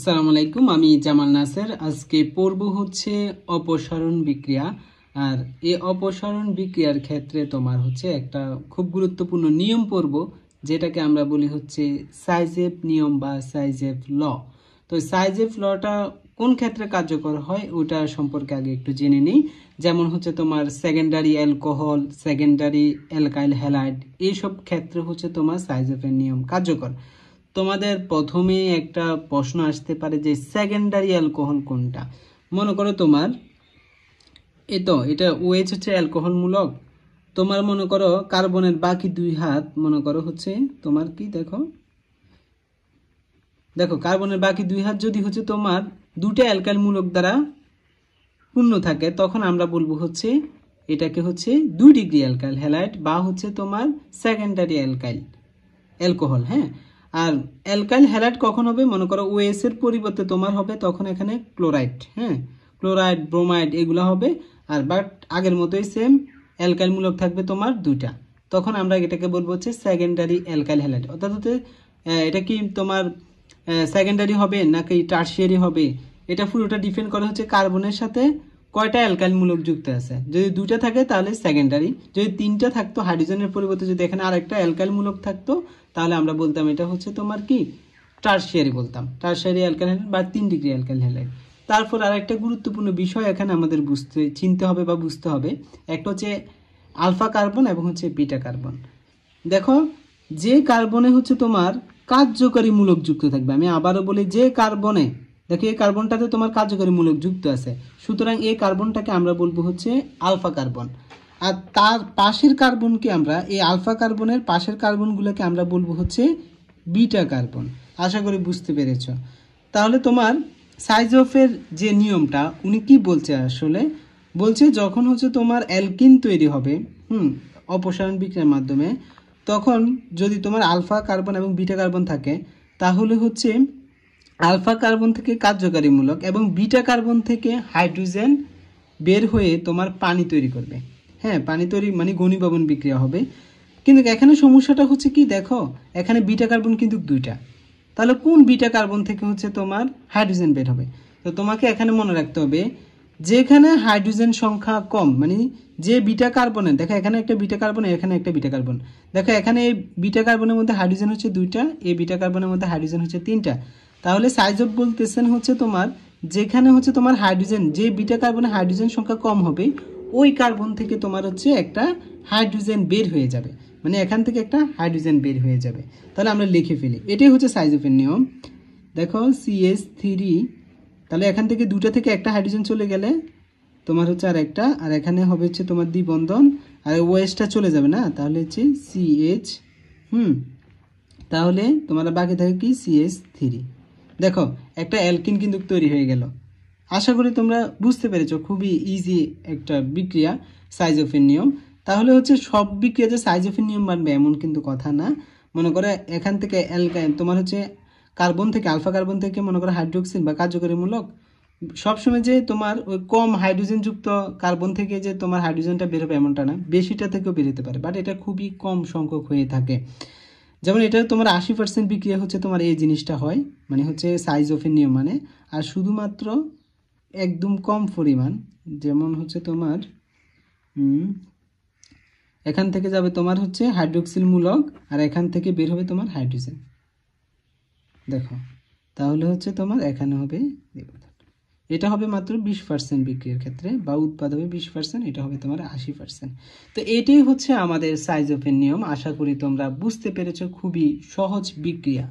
আসসালামু আলাইকুম, আমি জামাল নাসের। আজকে পড়ব হচ্ছে অপসারণ বিক্রিয়া। আর এই অপসারণ বিক্রিয়ার ক্ষেত্রে তোমার হচ্ছে একটা খুব গুরুত্বপূর্ণ নিয়ম পড়ব, যেটাকে আমরা বলি হচ্ছে সাইজেভ নিয়ম বা সাইজেভ ল। তো সাইজেভ লটা কোন ক্ষেত্রে কার্যকর হয় ওটা সম্পর্কে আগে একটু জেনে নিই। যেমন হচ্ছে তোমার secondary alcohol, secondary alkyl halide, এইসব ক্ষেত্রে হচ্ছে তোমার সাইজেভের নিয়ম কার্যকর। তোমাদের প্রথমে একটা প্রশ্ন আসতে পারে যে সেকেন্ডারি অ্যালকোহল কোনটা। মনে করো তোমার এটা ওএইচ হচ্ছে অ্যালকোহল মূলক। তোমার মনে করো কার্বনের বাকি দুই হাত মনে করো হচ্ছে তোমার কি দেখো কার্বনের বাকি দুই হাত যদি হচ্ছে তোমার দুটো অ্যালকাইল মূলক দ্বারা পূর্ণ থাকে, তখন আমরা বলবো হচ্ছে এটাকে হচ্ছে 2 ডিগ্রি অ্যালকাইল হ্যালাইড বা হচ্ছে তোমার সেকেন্ডারি অ্যালকোহল। হ্যাঁ, আর অ্যালকাইল হ্যালাইড কখন হবে? মনে করো ওএস এর পরিবর্তে তোমার হবে তখন এখানে ক্লোরাইড। হ্যাঁ, ক্লোরাইড, ব্রোমাইড এগুলো হবে। আর বাট আগের মতোই সেম অ্যালকাইল মূলক থাকবে তোমার দুইটা। তখন আমরা এটাকে বলবো হচ্ছে সেকেন্ডারি অ্যালকাইল হ্যালাইড। অর্থাৎ হচ্ছে এটা কি তোমার সেকেন্ডারি হবে নাকি টারশিয়ারি হবে, এটা পুরোটা ডিপেন্ড করে হচ্ছে কার্বনের সাথে কয়টা অ্যালকাইল মূলক যুক্ত আছে। যদি দুইটা থাকে তাহলে সেকেন্ডারি, যদি তিনটা থাকতো হাইড্রোজেনের পরিবর্তে যদি এখানে আরেকটা অ্যালকাইল মূলক থাকতো তাহলে আমরা বলতাম এটা হচ্ছে তোমার কি টারশিয়ারি বলতাম, টারশিয়ারি অ্যালকাইল হ্যালাইড বা 3 ডিগ্রি অ্যালকাইল হ্যালাইড। তারপর আরেকটা গুরুত্বপূর্ণ বিষয় এখানে আমাদের চিনতে হবে বা বুঝতে হবে, একটা হচ্ছে আলফা কার্বন এবং হচ্ছে বিটা কার্বন। দেখো, যে কার্বনে হচ্ছে তোমার কার্যকরী মূলক যুক্ত থাকবে, আমি আবারও বলি যে কার্বনে, দেখো এই কার্বনটাতে তোমার কার্যকরী মূলক যুক্ত আছে, সুতরাং এই কার্বনটাকে আমরা বলবো হচ্ছে আলফা কার্বন। আর তার পাশের কার্বনকে আমরা, এই আলফা কার্বনের পাশের কার্বনগুলোকে আমরা বলবো হচ্ছে বিটা কার্বন। আশা করি বুঝতে পেরেছ। তাহলে তোমার সাইজফের যে নিয়মটা উনি কি বলছে, আসলে বলছে যখন হচ্ছে তোমার অ্যালকিন তৈরি হবে অপসারণ বিক্রিয়ার মাধ্যমে, তখন যদি তোমার আলফা কার্বন এবং বিটা কার্বন থাকে তাহলে হচ্ছে আলফা কার্বন থেকে কার্যকারীমূলক এবং বিটা কার্বন থেকে হাইড্রোজেন বের হয়ে তোমার পানি তৈরি করবে। হ্যাঁ, পানি তৈরি মানে ঘনীভবন বিক্রিয়া হবে। কিন্তু এখানে সমস্যাটা হচ্ছে কি, দেখো এখানে বিটা কার্বন কিন্তু দুইটা, তাহলে কোন বিটা কার্বন থেকে হচ্ছে তোমার হাইড্রোজেন বের হবে? তো তোমাকে এখানে মনে রাখতে হবে যেখানে হাইড্রোজেন সংখ্যা কম, মানে যে বিটা কার্বনের, দেখো এখানে একটা বিটা কার্বন, এখানে একটা বিটা কার্বন, দেখো এখানে এই বিটা কার্বনের মধ্যে হাইড্রোজেন হচ্ছে দুইটা, এই বিটা কার্বনের মধ্যে হাইড্রোজেন হচ্ছে তিনটা। তাহলে সাইজফ বলতেছেন হচ্ছে তোমার যেখানে হচ্ছে তোমার হাইড্রোজেন, যে বিটা কার্বনে হাইড্রোজেন সংখ্যা কম হবে ওই কার্বন থেকে তোমার হচ্ছে একটা হাইড্রোজেন বের হয়ে যাবে, মানে এখান থেকে একটা হাইড্রোজেন বের হয়ে যাবে। তাহলে আমরা লিখে ফেলি, এটাই হচ্ছে সাইজফের নিয়ম। দেখো CH3, তাহলে এখান থেকে দুটা থেকে একটা হাইড্রোজেন চলে গেলে তোমার হচ্ছে আর একটা, আর এখানে হবে হচ্ছে তোমার দ্বিবন্ধন, আর ওএসটা চলে যাবে না, তাহলে হচ্ছে CH। তাহলে তোমার বাকি থাকে কি CH3। দেখো একটা অ্যালকিন কিন্তু তৈরি হয়ে গেল। আশা করি তোমরা বুঝতে পেরেছো, খুবই ইজি একটা বিক্রিয়া সাইজফের নিয়ম। তাহলে হচ্ছে সব বিক্রিয়া যে সাইজফের নিয়ম মানবে এমন কিন্তু কথা না। মনে করে এখান থেকে তোমার হচ্ছে কার্বন থেকে, আলফা কার্বন থেকে মনে করো হাইড্রোক্সিল বা কার্যকরীমূলক, সবসময় যে তোমার ওই কম হাইড্রোজেন যুক্ত কার্বন থেকে যে তোমার হাইড্রোজেনটা বের হবে এমনটা না, বেশিটা থেকেও বেরোতে পারে, বাট এটা খুবই কম সংখ্যক হয়ে থাকে। যেমন এটা তোমার 80% বিক্রিয়া হচ্ছে তোমার এই জিনিসটা হয়, মানে হচ্ছে সাইজফের নিয়ম মানে। আর শুধুমাত্র একদম কম পরিমাণ, যেমন হচ্ছে তোমার এখান থেকে যাবে তোমার হচ্ছে হাইড্রোক্সিল মূলক, আর এখান থেকে বের হবে তোমার হাইড্রোজেন। দেখো তাহলে হচ্ছে তোমার এখানে হবে, এটা হবে মাত্র 20% বিক্রিয়ার ক্ষেত্রে, বা উৎপাদ হবে 20%, এটা হবে তোমার 80%। তো এটাই হচ্ছে আমাদের সাইজফের নিয়ম। আশা করি তোমরা বুঝতে পেরেছো, খুবই সহজ বিক্রিয়া।